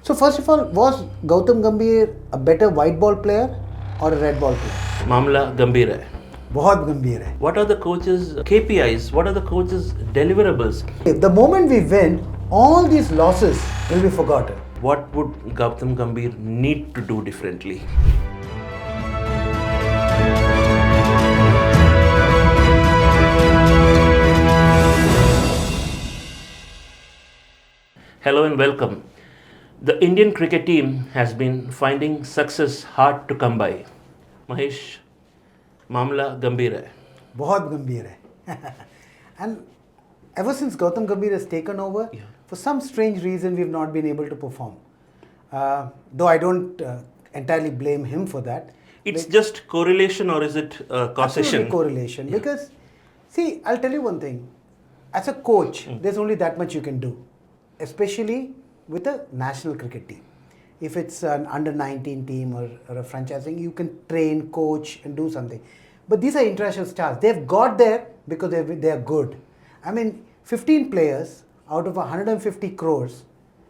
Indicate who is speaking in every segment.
Speaker 1: So first of all, was Gautam Gambhir a better white ball player or a red ball player?
Speaker 2: मामला गंभीर है.
Speaker 1: बहुत गंभीर है.
Speaker 2: What are the coaches' KPIs? What are the coaches' deliverables?
Speaker 1: The moment we win, all these losses will be forgotten.
Speaker 2: What would Gautam Gambhir need to do differently? Hello and welcome. The Indian cricket team has been finding success hard to come by. Mahesh, मामला गंभीर है.
Speaker 1: बहुत गंभीर है. And ever since Gautam Gambhir has taken over, for some strange reason we've not been able to perform. Though I don't entirely blame him for that.
Speaker 2: It's just correlation, or is it causation?
Speaker 1: Absolutely correlation. Yeah. Because, see, I'll tell you one thing. As a coach, there's only that much you can do. Especially with a national cricket team. If it's an under-19 team or a franchising, you can train, coach and do something. But these are international stars. They've got there because they're good. I mean, 15 players out of 150 crores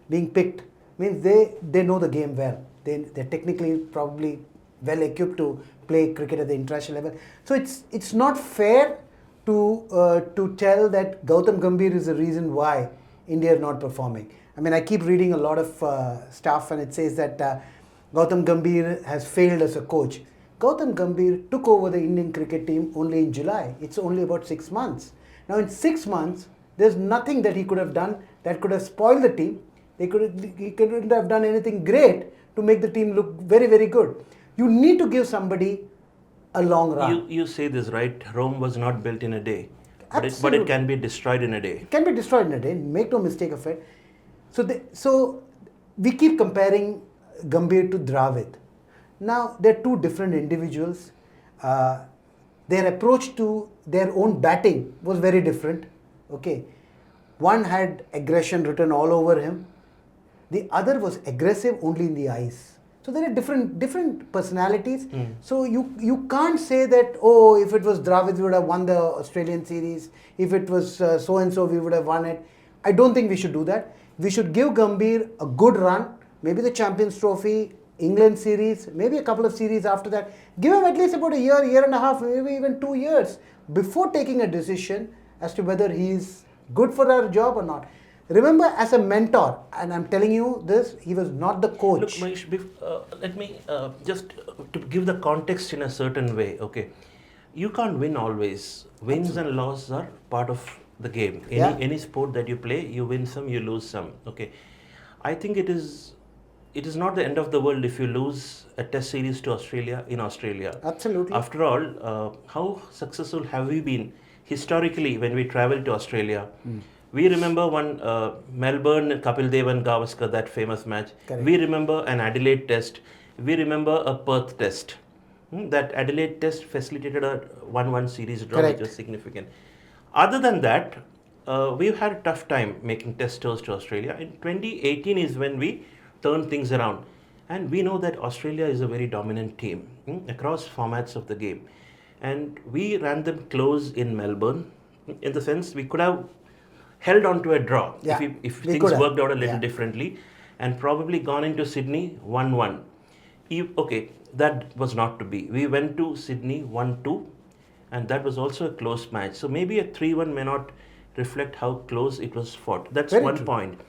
Speaker 1: being picked means they know the game well. They're technically probably well equipped to play cricket at the international level. So it's not fair to tell that Gautam Gambhir is the reason why India is not performing. I mean, I keep reading a lot of stuff and it says that Gautam Gambhir has failed as a coach. Gautam Gambhir took over the Indian cricket team only in July. It's only about 6 months. Now in 6 months, there's nothing that he could have done that could have spoiled the team. He couldn't have done anything great to make the team look very, very good. You need to give somebody a long run.
Speaker 2: You say this, right? Rome was not built in a day.
Speaker 1: Absolutely.
Speaker 2: But it can be destroyed in a day.
Speaker 1: It can be destroyed in a day. Make no mistake of it. So we keep comparing Gambhir to Dravid. Now, they're two different individuals. Their approach to their own batting was very different. Okay, one had aggression written all over him. The other was aggressive only in the eyes. So there are different personalities. So you can't say that, oh, if it was Dravid, we would have won the Australian series. If it was so-and-so, we would have won it. I don't think we should do that. We should give Gambhir a good run, maybe the Champions Trophy, England series, maybe a couple of series after that. Give him at least about a year and a half, maybe even 2 years before taking a decision as to whether he is good for our job or not. Remember, as a mentor, and I'm telling you this, he was not the coach.
Speaker 2: Look, Mahesh, let me just to give the context in a certain way. Okay, you can't win always. Wins Absolutely. And losses are part of the game. Any sport that you play, you win some, you lose some. Okay, I think it is not the end of the world if you lose a test series to Australia in Australia.
Speaker 1: Absolutely.
Speaker 2: After all, how successful have we been historically when we travel to Australia? We remember one Melbourne, Kapil Dev and Gavaskar, that famous match.
Speaker 1: Correct.
Speaker 2: We remember an Adelaide test. We remember a Perth test. That Adelaide test facilitated a 1-1 series draw,
Speaker 1: Correct.
Speaker 2: which was significant. Other than that, we've had a tough time making test tours to Australia. In 2018 is when we turned things around. And we know that Australia is a very dominant team across formats of the game. And we ran them close in Melbourne, in the sense we could have held on to a draw if things worked out a little differently, and probably gone into Sydney 1-1. Okay, that was not to be. We went to Sydney 1-2, and that was also a close match. So maybe a 3-1 may not reflect how close it was fought. That's very one true. Point.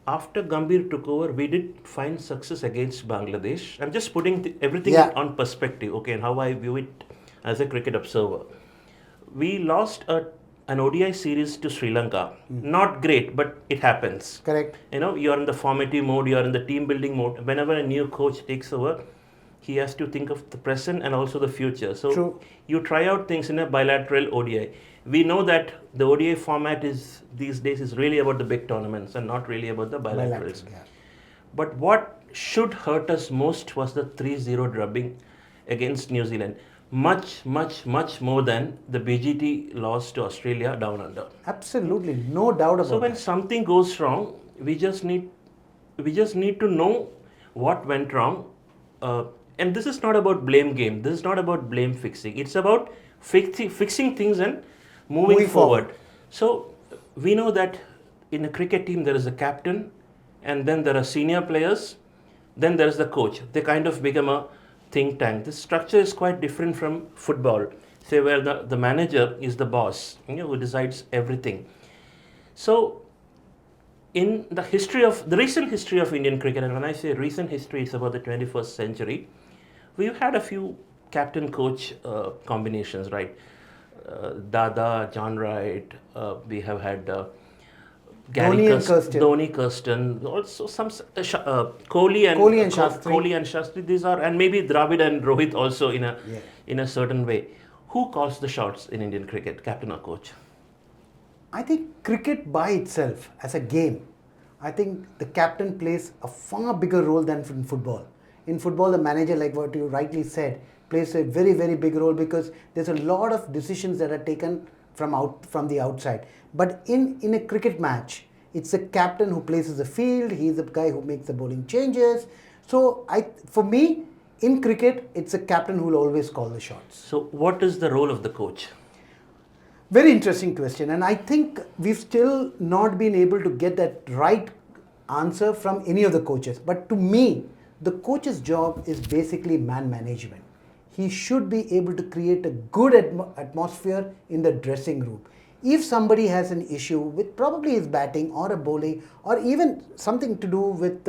Speaker 2: After Gambhir took over, we did find success against Bangladesh. I'm just putting everything on perspective, okay, and how I view it as a cricket observer. We lost an ODI series to Sri Lanka. Not great, but it happens.
Speaker 1: Correct.
Speaker 2: You know, you're in the formative mode, you're in the team building mode. Whenever a new coach takes over, he has to think of the present and also the future. So True. You try out things in a bilateral ODI. We know that the ODI format these days is really about the big tournaments and not really about the bilaterals. But what should hurt us most was the 3-0 drubbing against New Zealand. Much more than the BGT loss to Australia down under.
Speaker 1: Absolutely, no doubt about it.
Speaker 2: So when something goes wrong, we just need to know what went wrong. And this is not about blame game. This is not about blame fixing. It's about fixing things and moving forward. So we know that in a cricket team there is a captain, and then there are senior players, then there is the coach. They kind of become a think tank. The structure is quite different from football, say where the manager is the boss, who decides everything. So in the recent history of Indian cricket, and when I say recent history, it's about the 21st century, we've had a few captain-coach combinations, right? Dada, John Wright, we have had
Speaker 1: Dhoni and Kirsten.
Speaker 2: Dhoni, Kirsten, also some Kohli and
Speaker 1: Shastri.
Speaker 2: Kohli and Shastri. These are, and maybe Dravid and Rohit also in a certain way. Who calls the shots in Indian cricket, captain or coach?
Speaker 1: I think cricket by itself as a game, I think the captain plays a far bigger role than in football. In football, the manager, like what you rightly said, plays a very, very big role because there's a lot of decisions that are taken from the outside. But in a cricket match, it's the captain who places the field. He's the guy who makes the bowling changes. So for me, in cricket, it's the captain who will always call the shots.
Speaker 2: So what is the role of the coach?
Speaker 1: Very interesting question, and I think we've still not been able to get that right answer from any of the coaches. But to me, the coach's job is basically man management. He should be able to create a good atmosphere in the dressing room. If somebody has an issue with probably his batting or a bowling or even something to do with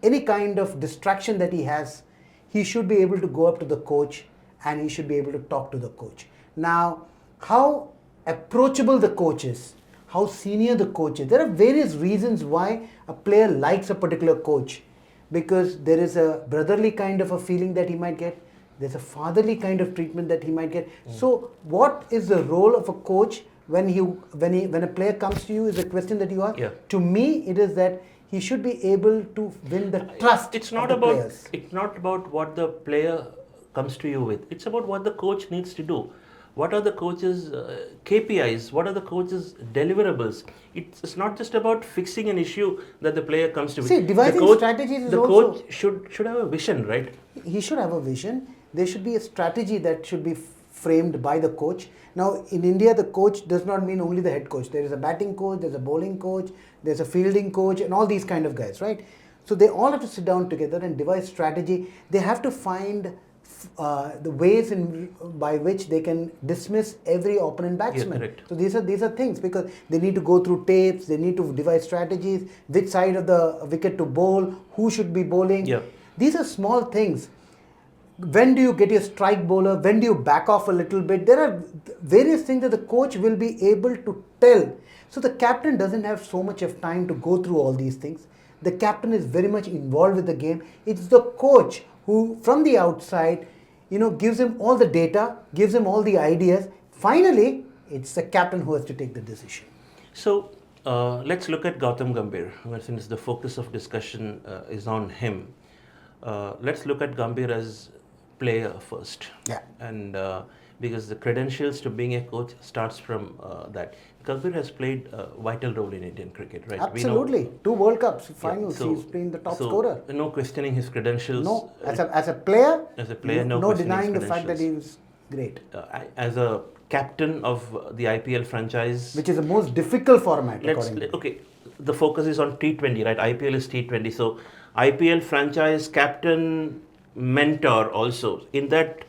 Speaker 1: any kind of distraction that he has, he should be able to go up to the coach and he should be able to talk to the coach. Now, how approachable the coach is, how senior the coach is. There are various reasons why a player likes a particular coach, because there is a brotherly kind of a feeling that he might get. There's a fatherly kind of treatment that he might get. So what is the role of a coach when a player comes to you is a question that you ask.
Speaker 2: Yeah.
Speaker 1: To me, it is that he should be able to win the trust
Speaker 2: it's not
Speaker 1: of the
Speaker 2: about
Speaker 1: players.
Speaker 2: It's not about what the player comes to you with. It's about what the coach needs to do. What are the coach's KPIs? What are the coach's deliverables? It's not just about fixing an issue that the player comes to.
Speaker 1: See, devising strategies is
Speaker 2: the
Speaker 1: also...
Speaker 2: coach should have a vision, right?
Speaker 1: He should have a vision. There should be a strategy that should be framed by the coach. Now, in India, the coach does not mean only the head coach. There is a batting coach, there's a bowling coach, there's a fielding coach, and all these kind of guys, right? So they all have to sit down together and devise strategy. They have to find the ways by which they can dismiss every opponent batsman.
Speaker 2: Yeah, correct.
Speaker 1: So these are things, because they need to go through tapes, they need to devise strategies, which side of the wicket to bowl, who should be bowling.
Speaker 2: Yeah.
Speaker 1: These are small things. When do you get your strike bowler? When do you back off a little bit? There are various things that the coach will be able to tell. So the captain doesn't have so much of time to go through all these things. The captain is very much involved with the game. It's the coach who, from the outside, gives him all the data, gives him all the ideas. Finally, it's the captain who has to take the decision.
Speaker 2: So let's look at Gautam Gambhir, since the focus of discussion is on him. Let's look at Gambhir as player first.
Speaker 1: Yeah.
Speaker 2: And because the credentials to being a coach starts from that. Gambhir has played a vital role in Indian cricket, right?
Speaker 1: Absolutely. 2 World Cups finals.
Speaker 2: Yeah,
Speaker 1: He's been the top scorer.
Speaker 2: No questioning his credentials.
Speaker 1: No, as a player,
Speaker 2: no
Speaker 1: denying the fact that he was great.
Speaker 2: As a captain of the IPL franchise,
Speaker 1: which is the most difficult format.
Speaker 2: Okay, the focus is on T20, right? IPL is T20. So IPL franchise captain, mentor also. In that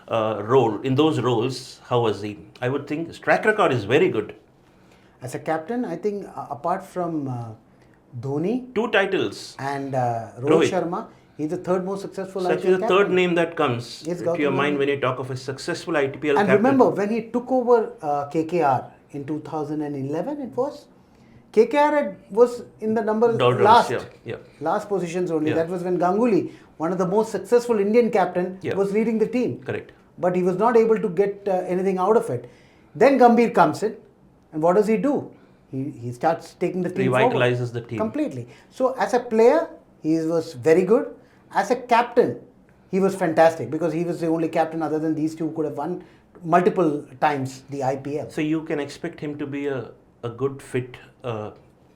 Speaker 2: role, in those roles, how was he? I would think his track record is very good.
Speaker 1: As a captain, I think apart from Dhoni,
Speaker 2: 2 titles,
Speaker 1: and Rohit Sharma, he's the third most successful IPL captain.
Speaker 2: Such is the third name that comes to your mind when you talk of a successful IPL captain.
Speaker 1: And remember, when he took over KKR in 2011, it was, KKR was in the last positions only.
Speaker 2: Yeah.
Speaker 1: That was when Ganguly, one of the most successful Indian captain, was leading the team.
Speaker 2: Correct.
Speaker 1: But he was not able to get anything out of it. Then Gambhir comes in, and what does he do? He starts taking the team forward.
Speaker 2: Revitalizes the team.
Speaker 1: Completely. So as a player, he was very good. As a captain, he was fantastic, because he was the only captain other than these two who could have won multiple times the IPL.
Speaker 2: So you can expect him to be a good fit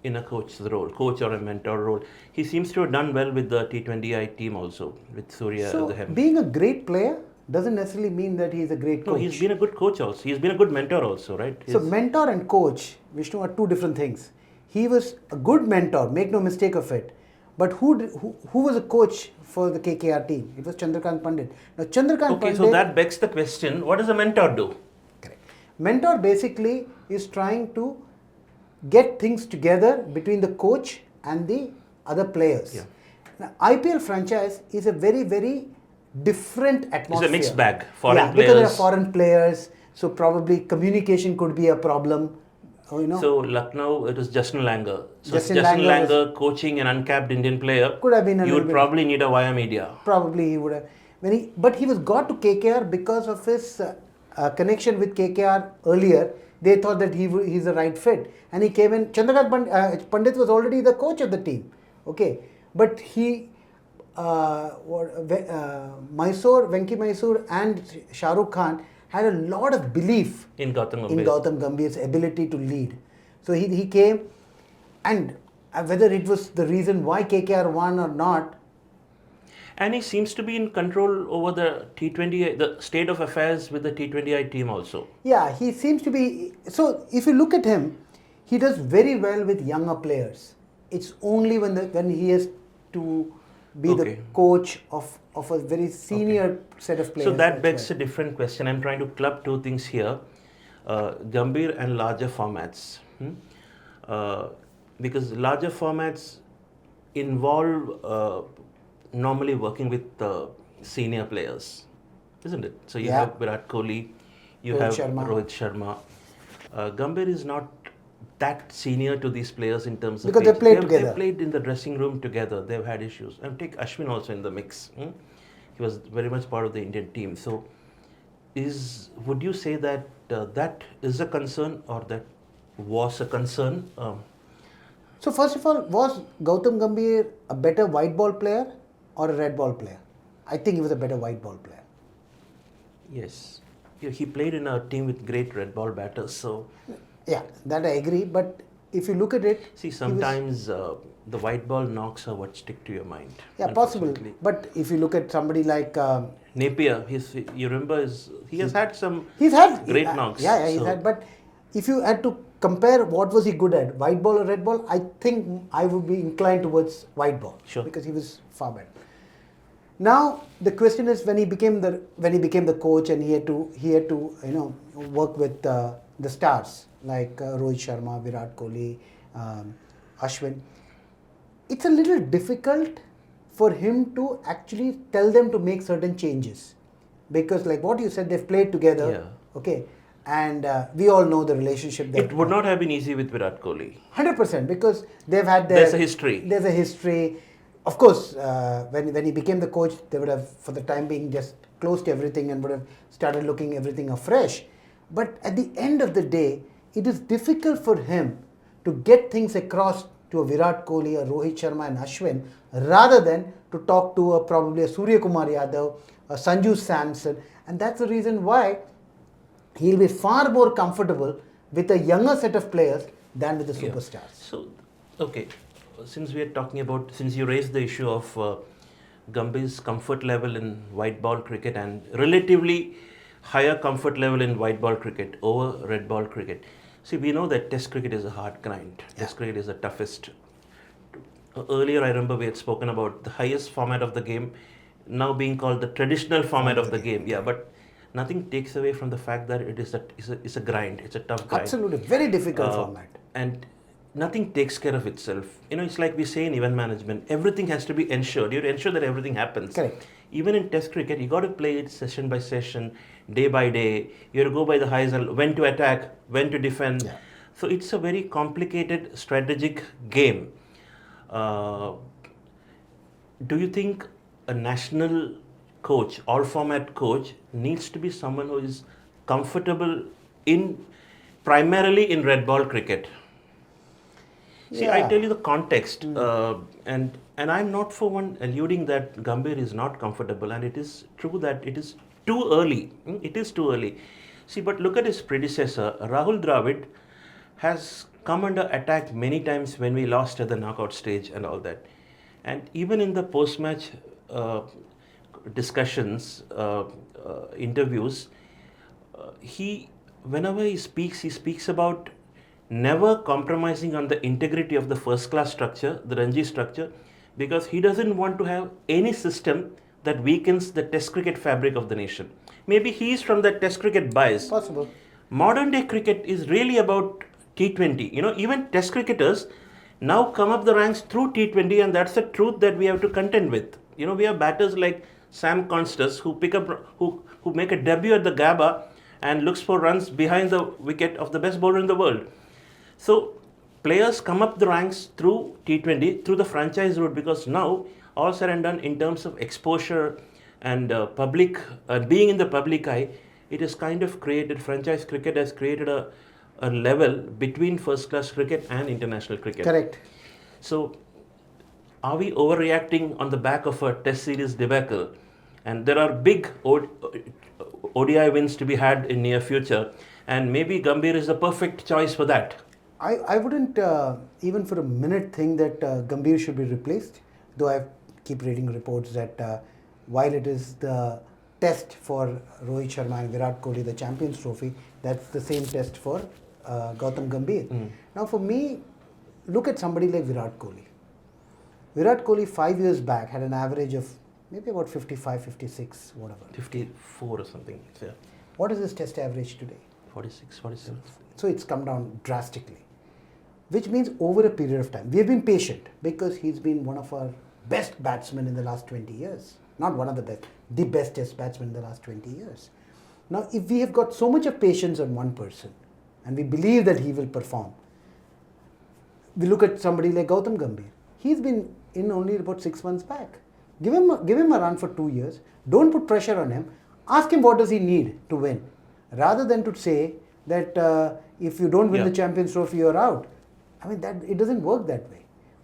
Speaker 2: in a coach's role, coach or a mentor role. He seems to have done well with the T20I team also, with Surya.
Speaker 1: So being a great player doesn't necessarily mean that he's a great coach.
Speaker 2: No, he's been a good coach also. He's been a good mentor also, right?
Speaker 1: So mentor and coach, Vishnu, are 2 different things. He was a good mentor, make no mistake of it. But who was a coach for the KKR team? It was Chandrakant Pandit. Now Chandrakant
Speaker 2: Okay,
Speaker 1: Pandit.
Speaker 2: so that begs the question: what does a mentor do?
Speaker 1: Correct. Mentor basically is trying to get things together between the coach and the other players.
Speaker 2: Yeah.
Speaker 1: Now, IPL franchise is a very, very different atmosphere.
Speaker 2: It's a mixed bag. Foreign
Speaker 1: because there are
Speaker 2: players.
Speaker 1: foreign players, so probably communication could be a problem.
Speaker 2: So Lucknow, it was Justin Langer. So
Speaker 1: Justin
Speaker 2: Justin
Speaker 1: Langer
Speaker 2: Langer coaching an uncapped Indian player.
Speaker 1: Could have been a
Speaker 2: You
Speaker 1: little
Speaker 2: would
Speaker 1: bit-
Speaker 2: probably need a via media.
Speaker 1: Probably he would have. But he was got to KKR because of his connection with KKR earlier. They thought that he's the right fit, and he came in. Chandrakant Pandit was already the coach of the team. Okay, but Venki Mysore and Shah Rukh Khan had a lot of belief
Speaker 2: In Gautam Gambhir.
Speaker 1: in Gautam Gambhir's ability to lead. So he came, and whether it was the reason why KKR won or not.
Speaker 2: And he seems to be in control over the T20, the state of affairs with the T20I team also.
Speaker 1: Yeah, he seems to be. So if you look at him, he does very well with younger players. It's only when he has to be the coach of a very senior set of players.
Speaker 2: So that begs a different question. I'm trying to club two things here. Gambhir and larger formats. Because larger formats involve normally working with senior players, isn't it? So you have Virat Kohli, you have Rohit Sharma. Gambhir is not that senior to these players in terms of
Speaker 1: because they played together.
Speaker 2: They played in the dressing room together. They've had issues. And take Ashwin also in the mix. He was very much part of the Indian team. So, would you say that that is a concern, or that was a concern?
Speaker 1: So first of all, was Gautam Gambhir a better white ball player or a red ball player? I think he was a better white ball player.
Speaker 2: Yes. He played in a team with great red ball batters. So.
Speaker 1: Yeah, that I agree. But if you look at it,
Speaker 2: see, sometimes the white ball knocks are what stick to your mind.
Speaker 1: Yeah, possible. But if you look at somebody like
Speaker 2: Napier, you remember he has had some great knocks.
Speaker 1: Yeah, he's had. But if you had to compare what was he good at, white ball or red ball, I think I would be inclined towards white ball.
Speaker 2: Sure.
Speaker 1: Because he was far better. Now the question is, when he became the coach and he had to work with the stars like Rohit Sharma, Virat Kohli, Ashwin. It's a little difficult for him to actually tell them to make certain changes, because like what you said, they've played together.
Speaker 2: Yeah.
Speaker 1: Okay, and we all know the relationship.
Speaker 2: It would not have been easy with Virat Kohli.
Speaker 1: 100%, because they've had
Speaker 2: there's a history.
Speaker 1: There's a history. Of course, when he became the coach, they would have, for the time being, just closed everything and would have started looking everything afresh. But at the end of the day, it is difficult for him to get things across to a Virat Kohli, a Rohit Sharma and Ashwin, rather than to talk to probably a Surya Kumar Yadav, a Sanju Samson. And that's the reason why he'll be far more comfortable with a younger set of players than with the superstars.
Speaker 2: So, okay, since you raised the issue of Gambhir's comfort level in white ball cricket and relatively higher comfort level in white ball cricket over red ball cricket. See, we know that Test cricket is a hard grind. Yeah. Test cricket is the toughest. Earlier, I remember we had spoken about the highest format of the game now being called the traditional format of the game. Yeah, but nothing takes away from the fact that it's a grind. It's a tough grind.
Speaker 1: Absolutely, very difficult format.
Speaker 2: And nothing takes care of itself. It's like we say in event management, everything has to be ensured. You have to ensure that everything happens.
Speaker 1: Correct.
Speaker 2: Even in Test cricket, you got to play it session by session, day by day. You have to go by the highs and when to attack, when to defend. Yeah. So it's a very complicated strategic game. Do you think a national coach, all format coach, needs to be someone who is comfortable primarily in red ball cricket? See, I tell you the context, and I'm not for one alluding that Gambhir is not comfortable, and it is true that it is too early. It is too early. See, but look at his predecessor, Rahul Dravid, has come under attack many times when we lost at the knockout stage and all that. And even in the post-match discussions, interviews, whenever he speaks about never compromising on the integrity of the first class structure, the Ranji structure, because he doesn't want to have any system that weakens the test cricket fabric of the nation. Maybe he is from that test cricket bias.
Speaker 1: Possible.
Speaker 2: Modern day cricket is really about T20. You know, even test cricketers now come up the ranks through T20, and that's the truth that we have to contend with. You know, we have batters like Sam Constas who make a debut at the Gabba and looks for runs behind the wicket of the best bowler in the world. So players come up the ranks through T20, through the franchise route, because now all said and done in terms of exposure and being in the public eye, it has kind of created, franchise cricket has created a level between first class cricket and international cricket.
Speaker 1: Correct.
Speaker 2: So are we overreacting on the back of a test series debacle? And there are big ODI wins to be had in near future, and maybe Gambhir is the perfect choice for that.
Speaker 1: I wouldn't even for a minute think that Gambhir should be replaced, though I keep reading reports that while it is the test for Rohit Sharma and Virat Kohli, the Champions Trophy, that's the same test for Gautam Gambhir. Now for me, look at somebody like Virat Kohli. Virat Kohli 5 years back had an average of maybe about 55, 56, whatever.
Speaker 2: 54 or something. Yeah.
Speaker 1: What is his test average today?
Speaker 2: 46, 47.
Speaker 1: So it's come down drastically, which means over a period of time. We have been patient because he's been one of our best batsmen in the last 20 years. Not one of the best test batsmen in the last 20 years. Now, if we have got so much of patience on one person and we believe that he will perform, we look at somebody like Gautam Gambhir. He's been in only about 6 months back. Give him a run for 2 years. Don't put pressure on him. Ask him what does he need to win, rather than to say that if you don't win the Champions Trophy, you're out. I mean, that it doesn't work that way.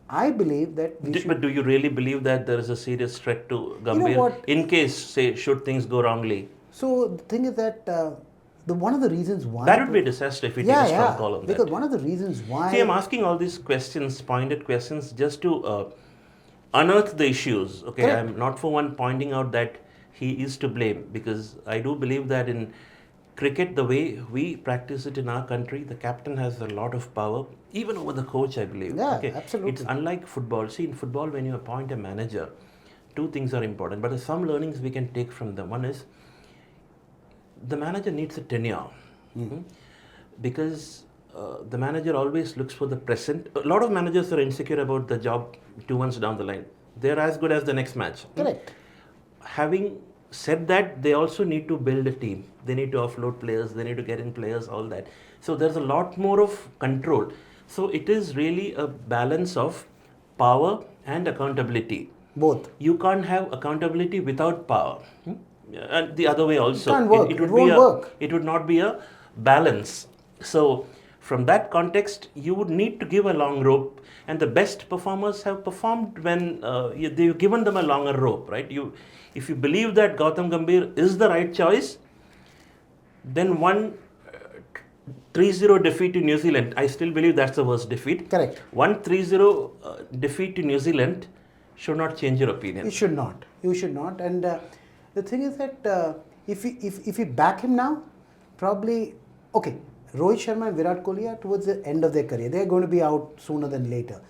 Speaker 1: I believe that
Speaker 2: But do you really believe that there is a serious threat to Gambhir in case, say, should things go wrongly?
Speaker 1: So the thing is that one of the reasons why
Speaker 2: that would be a disaster if we take a strong call on that.
Speaker 1: Because one of the reasons why.
Speaker 2: See, I'm asking all these questions, pointed questions, just to unearth the issues. Okay,
Speaker 1: correct.
Speaker 2: I'm not for one pointing out that he is to blame, because I do believe that in cricket, the way we practice it in our country, the captain has a lot of power, even over the coach, I believe.
Speaker 1: Yeah,
Speaker 2: okay?
Speaker 1: absolutely.
Speaker 2: It's unlike football. See, in football, when you appoint a manager, two things are important, but there's some learnings we can take from them. One is, the manager needs a tenure, because the manager always looks for the present. A lot of managers are insecure about the job 2 months down the line. They're as good as the next match.
Speaker 1: Correct.
Speaker 2: Having said that, they also need to build a team. They need to offload players, they need to get in players, all that. So there's a lot more of control. So it is really a balance of power and accountability.
Speaker 1: Both.
Speaker 2: You can't have accountability without power. And the other way also.
Speaker 1: It can't work.
Speaker 2: It
Speaker 1: won't work.
Speaker 2: It would not be a balance. So from that context, you would need to give a long rope, and the best performers have performed when they've given them a longer rope, right? If you believe that Gautam Gambhir is the right choice, then 3-0 defeat to New Zealand, I still believe that's the worst defeat.
Speaker 1: Correct.
Speaker 2: 3-0 defeat to New Zealand should not change your opinion.
Speaker 1: It should not. You should not. And the thing is that if we back him now, probably, okay, Rohit Sharma and Virat Kohli are towards the end of their career. They are going to be out sooner than later.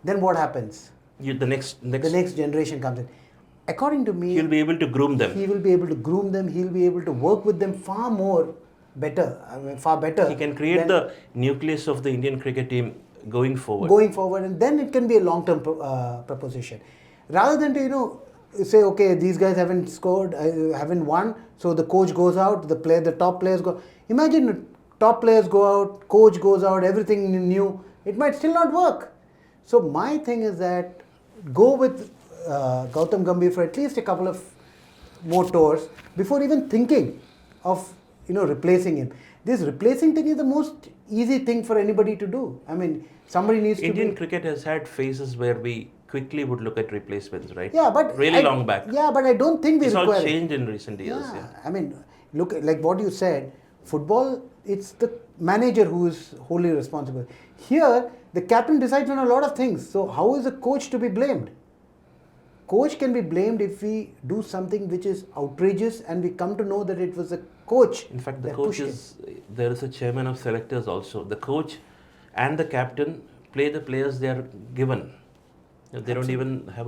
Speaker 1: Then what happens?
Speaker 2: The next
Speaker 1: generation comes in. According to me,
Speaker 2: he'll be able to groom them.
Speaker 1: He will be able to groom them. He'll be able to work with them far better.
Speaker 2: He can create the nucleus of the Indian cricket team going forward.
Speaker 1: And then it can be a long-term proposition. Rather than to, say, okay, these guys haven't scored, haven't won, so the coach goes out, the top players go. Imagine top players go out, coach goes out, everything new. It might still not work. So my thing is that go with Gautam Gambhir for at least a couple of more tours before even thinking of replacing him. This replacing thing is the most easy thing for anybody to do. I mean, somebody needs
Speaker 2: Indian cricket has had phases where we quickly would look at replacements, right?
Speaker 1: Yeah, but
Speaker 2: really long back.
Speaker 1: Yeah, but I don't think
Speaker 2: it's all changed in recent years.
Speaker 1: Yeah. I mean, look, like what you said, football, it's the manager who is wholly responsible. Here, the captain decides on a lot of things. So how is a coach to be blamed? Coach can be blamed if we do something which is outrageous and we come to know that it was a coach.
Speaker 2: In fact, there is a chairman of selectors also. The coach and the captain play the players they are given. They don't even have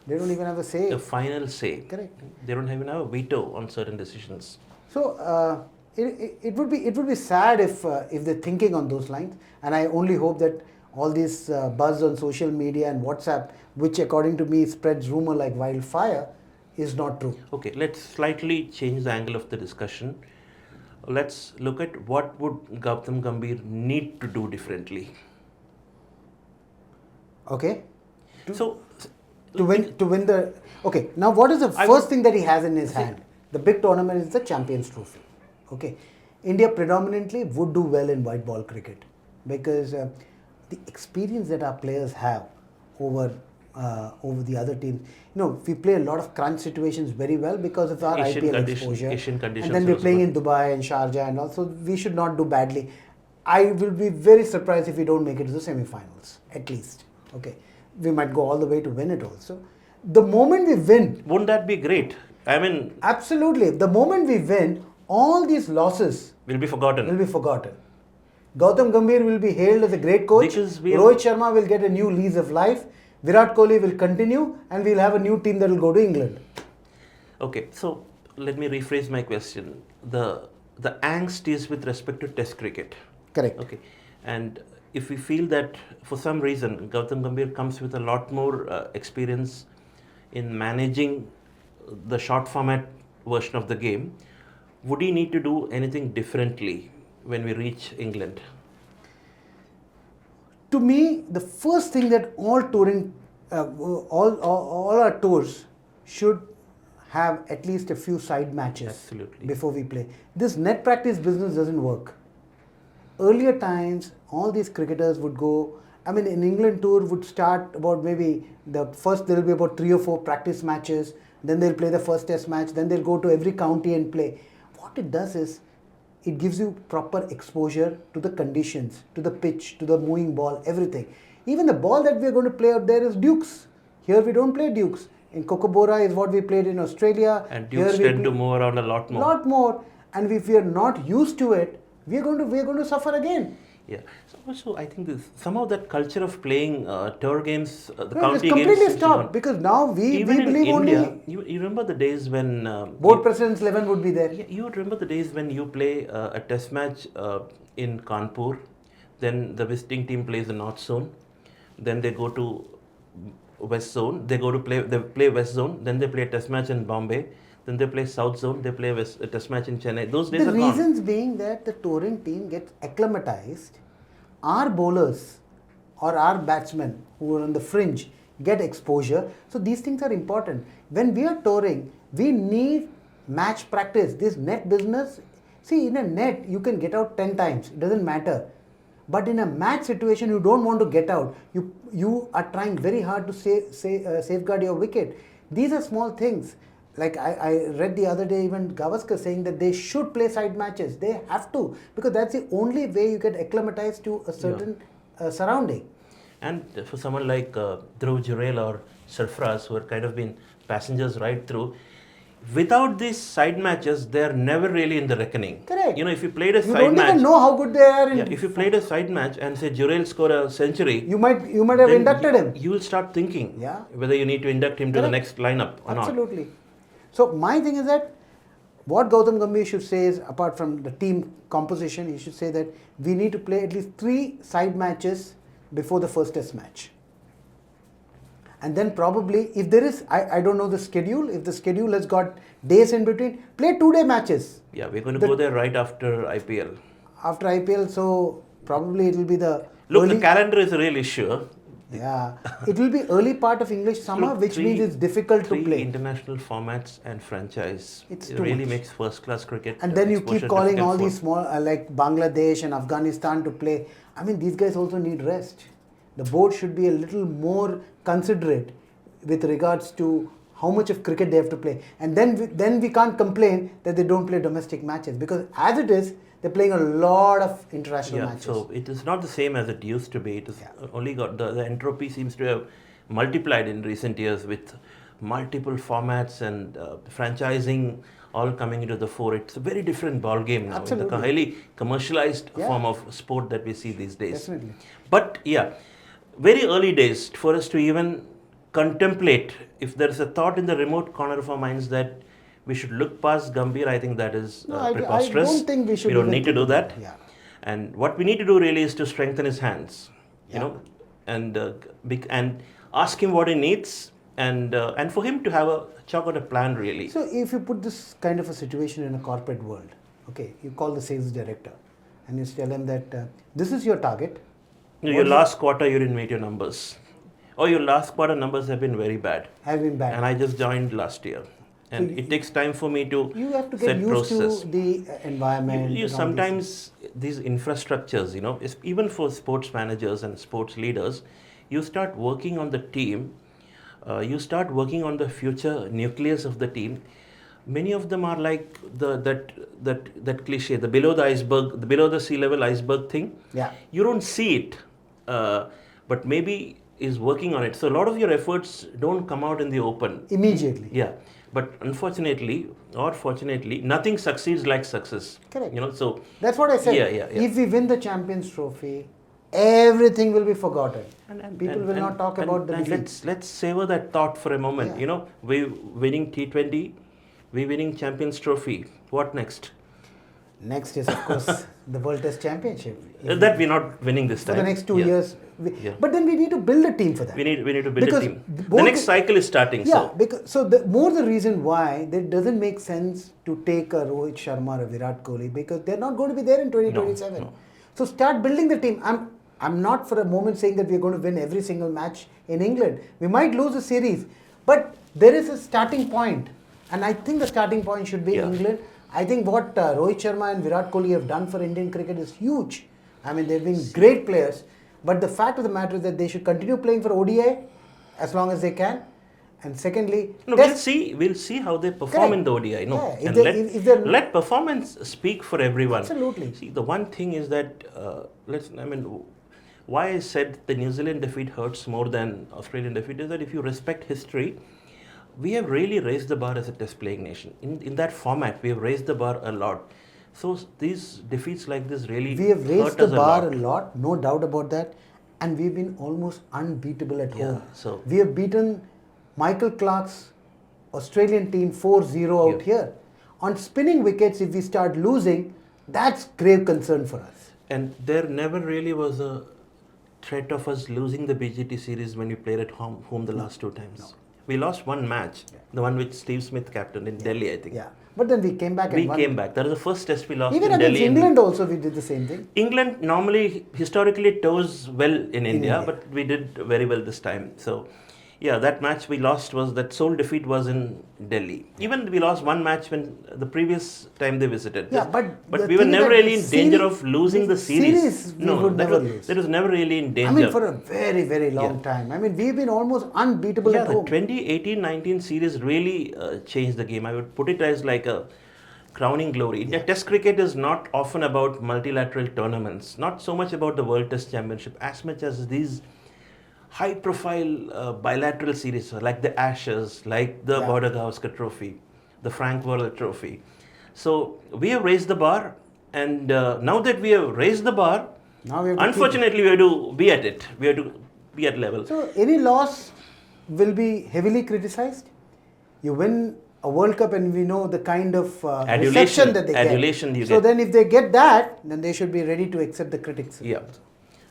Speaker 1: They don't even have a say.
Speaker 2: a final say.
Speaker 1: Correct.
Speaker 2: They don't even have a veto on certain decisions.
Speaker 1: So it would be sad if they're thinking on those lines, and I only hope that all this buzz on social media and WhatsApp, which according to me spreads rumor like wildfire, is not true.
Speaker 2: Okay, let's slightly change the angle of the discussion. Let's look at what would Gautam Gambhir need to do differently.
Speaker 1: Okay.
Speaker 2: So
Speaker 1: To win the okay. Now what is the first thing that he has in his hand? The big tournament is the Champions Trophy. Okay. India predominantly would do well in white ball cricket because the experience that our players have over the other teams. You know, we play a lot of crunch situations very well because of our IPL exposure.
Speaker 2: Asian conditions.
Speaker 1: And then we're playing in Dubai and Sharjah and also we should not do badly. I will be very surprised if we don't make it to the semi-finals, at least. Okay. We might go all the way to win it also. The moment we win...
Speaker 2: Wouldn't that be great? I mean...
Speaker 1: Absolutely. The moment we win, all these losses...
Speaker 2: will be forgotten.
Speaker 1: Gautam Gambhir will be hailed as a great coach. Rohit Sharma will get a new lease of life. Virat Kohli will continue and we'll have a new team that will go to England.
Speaker 2: Okay, so let me rephrase my question. The angst is with respect to Test cricket.
Speaker 1: Correct.
Speaker 2: Okay, and if we feel that for some reason Gautam Gambhir comes with a lot more experience in managing the short format version of the game, would he need to do anything differently when we reach England?
Speaker 1: To me, the first thing that all touring, all our tours should have at least a few side matches.
Speaker 2: Absolutely.
Speaker 1: Before we play. This net practice business doesn't work. Earlier times, all these cricketers would go, I mean, an England tour would start about maybe there will be about 3 or 4 practice matches, then they'll play the first test match, then they'll go to every county and play. What it does is, it gives you proper exposure to the conditions, to the pitch, to the moving ball, everything. Even the ball that we're going to play out there is Dukes. Here we don't play Dukes. In Kookaburra is what we played in Australia.
Speaker 2: And Dukes tend to move around a lot more.
Speaker 1: Lot more. And if we are not used to it, we're going to suffer again.
Speaker 2: Yeah. So also, I think somehow that culture of playing tour games, the
Speaker 1: It's
Speaker 2: county games,
Speaker 1: completely stopped because now we believe
Speaker 2: India,
Speaker 1: only
Speaker 2: you remember the days when
Speaker 1: board president's 11 would be there.
Speaker 2: You would remember the days when you play a test match in Kanpur, then the visiting team plays the North Zone, then they go to West Zone, they play West Zone, then they play a test match in Bombay, then they play South Zone, they play a test match in Chennai. Those days are gone.
Speaker 1: The reasons being that the touring team gets acclimatized, our bowlers or our batsmen who are on the fringe get exposure. So these things are important. When we are touring, we need match practice. This net business, see, in a net you can get out 10 times. It doesn't matter. But in a match situation, you don't want to get out. You are trying very hard to safeguard your wicket. These are small things. Like I read the other day, even Gavaskar saying that they should play side matches. They have to, because that's the only way you get acclimatized to a certain surrounding.
Speaker 2: And for someone like Dhruv Jurel or Sarfraz, who are kind of been passengers right through, without these side matches, they are never really in the reckoning.
Speaker 1: Correct.
Speaker 2: You know, if you played a side match,
Speaker 1: you don't even know how good they are.
Speaker 2: If you played a side match and say Jurel scored a century,
Speaker 1: you might have inducted him.
Speaker 2: You will start thinking whether you need to induct him to the next lineup or not.
Speaker 1: Absolutely. So my thing is that what Gautam Gambhir should say is, apart from the team composition, he should say that we need to play at least 3 side matches before the first test match. And then probably, if there is, I don't know the schedule, if the schedule has got days in between, play 2-day matches.
Speaker 2: Yeah, we're going to go there right after IPL.
Speaker 1: After IPL, so probably it will be the...
Speaker 2: Look, the calendar is a real issue.
Speaker 1: Yeah, it will be early part of English summer, which means it's difficult to play.
Speaker 2: 3 international formats and franchise.
Speaker 1: It
Speaker 2: really makes first-class cricket.
Speaker 1: And then you keep calling all these small, like Bangladesh and Afghanistan to play. I mean, these guys also need rest. The board should be a little more considerate with regards to how much of cricket they have to play. And then we can't complain that they don't play domestic matches, because as it is, they're playing a lot of international matches.
Speaker 2: So it is not the same as it used to be. It is only got the entropy seems to have multiplied in recent years with multiple formats and franchising all coming into the fore. It's a very different ball game now.
Speaker 1: Absolutely.
Speaker 2: The highly commercialized form of sport that we see these days.
Speaker 1: Definitely.
Speaker 2: But very early days for us to even contemplate, if there is a thought in the remote corner of our minds that we should look past Gambhir, I think that is preposterous.
Speaker 1: I don't think we should.
Speaker 2: We don't need to do that.
Speaker 1: Yeah.
Speaker 2: And what we need to do really is to strengthen his hands,
Speaker 1: Yeah.
Speaker 2: you know, and ask him what he needs, and for him to have a chalk out a plan really.
Speaker 1: So if you put this kind of a situation in a corporate world, okay, you call the sales director and you tell him that this is your target.
Speaker 2: No, your last quarter you didn't meet your numbers. Or your last quarter numbers have been very bad.
Speaker 1: Have been bad.
Speaker 2: And I just joined last year. And
Speaker 1: So
Speaker 2: it takes time for me to
Speaker 1: You have to get
Speaker 2: set
Speaker 1: used
Speaker 2: process.
Speaker 1: to the environment.
Speaker 2: You
Speaker 1: and all
Speaker 2: sometimes these infrastructures, you know, even for sports managers and sports leaders, you start working on the team, you start working on the future nucleus of the team. Many of them are like that cliche, the below the iceberg, the below the sea level iceberg thing.
Speaker 1: Yeah.
Speaker 2: You don't see it, but maybe is working on it. So a lot of your efforts don't come out in the open.
Speaker 1: Immediately.
Speaker 2: Yeah. But unfortunately or fortunately, nothing succeeds like success.
Speaker 1: Correct.
Speaker 2: You know, so
Speaker 1: That's what I said.
Speaker 2: Yeah.
Speaker 1: If we win the Champions Trophy, everything will be forgotten. People will not talk about the defeat.
Speaker 2: let's savor that thought for a moment.
Speaker 1: Yeah.
Speaker 2: You know, we winning T20, we winning Champions Trophy. What next?
Speaker 1: Next is, of course, the World Test Championship.
Speaker 2: That we're not winning this
Speaker 1: For
Speaker 2: time.
Speaker 1: the next 2
Speaker 2: Yeah.
Speaker 1: years.
Speaker 2: Yeah.
Speaker 1: But then we need to build a team for that.
Speaker 2: We need to build
Speaker 1: Because
Speaker 2: a team. The
Speaker 1: both
Speaker 2: next cycle is starting.
Speaker 1: Yeah, because the more the reason why it doesn't make sense to take a Rohit Sharma or a Virat Kohli, because they're not going to be there in 2027.
Speaker 2: No.
Speaker 1: So start building the team. I'm not for a moment saying that we're going to win every single match in England. We might lose a series, but there is a starting point, and I think the starting point should be
Speaker 2: Yeah.
Speaker 1: England. I think what Rohit Sharma and Virat Kohli have done for Indian cricket is huge. I mean, they've been great players, but the fact of the matter is that they should continue playing for ODI as long as they can. And secondly,
Speaker 2: No, we'll see how they perform in the ODI. No,
Speaker 1: Yeah,
Speaker 2: and let performance speak for everyone.
Speaker 1: Absolutely.
Speaker 2: See, the one thing is that why I said the New Zealand defeat hurts more than Australian defeat is that if you respect history, we have really raised the bar as a test playing nation. In that format, we have raised the bar a lot. So these defeats like this really
Speaker 1: we have raised
Speaker 2: hurt
Speaker 1: the
Speaker 2: us
Speaker 1: bar
Speaker 2: a lot.
Speaker 1: no doubt about that. And we've been almost unbeatable at home.
Speaker 2: so-
Speaker 1: we have beaten Michael Clark's Australian team 4-0 out here. On spinning wickets, if we start losing, that's grave concern for us.
Speaker 2: And there never really was a threat of us losing the BGT series when we played at home the last two times. We lost one match, the one which Steve Smith captained in Delhi, I think.
Speaker 1: Yeah. But then we came back and won.
Speaker 2: Came back. That was the first test we lost
Speaker 1: Even
Speaker 2: in
Speaker 1: against
Speaker 2: Delhi.
Speaker 1: England also we did the same thing.
Speaker 2: England normally, historically, toes well in India,
Speaker 1: India.
Speaker 2: but we did very well this time. So, yeah, that match we lost that sole defeat was in Delhi. Even we lost one match when the previous time they visited.
Speaker 1: Yeah, but the
Speaker 2: we were
Speaker 1: thing
Speaker 2: never
Speaker 1: that
Speaker 2: really in
Speaker 1: the
Speaker 2: danger
Speaker 1: series-
Speaker 2: of losing the series.
Speaker 1: we would never lose.
Speaker 2: That was never really in danger.
Speaker 1: I mean, for a very, very long time. I mean, we've been almost unbeatable
Speaker 2: Yeah,
Speaker 1: at
Speaker 2: the
Speaker 1: home.
Speaker 2: 2018-19 series really changed the game. I would put it as like a crowning glory. Yeah. Test cricket is not often about multilateral tournaments, not so much about the World Test Championship, as much as these high-profile bilateral series, like the Ashes, like the Border Gavaskar Trophy, the Frank Worrell Trophy. So we have raised the bar, and now that we have raised the bar,
Speaker 1: Now we have to
Speaker 2: unfortunately we have to be at it. We have to be at level.
Speaker 1: So any loss will be heavily criticized. You win a World Cup and we know the kind of reception that they get.
Speaker 2: Adulation you
Speaker 1: so
Speaker 2: get.
Speaker 1: then if they get that, then they should be ready to accept the critics.
Speaker 2: Yeah.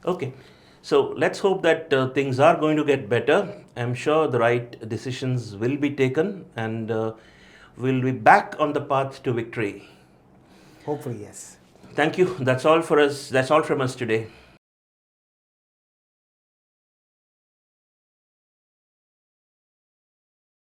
Speaker 2: Okay. So let's hope that things are going to get better. I'm sure the right decisions will be taken, and we'll be back on the path to victory.
Speaker 1: Hopefully, yes.
Speaker 2: Thank you. That's all for us. That's all from us today.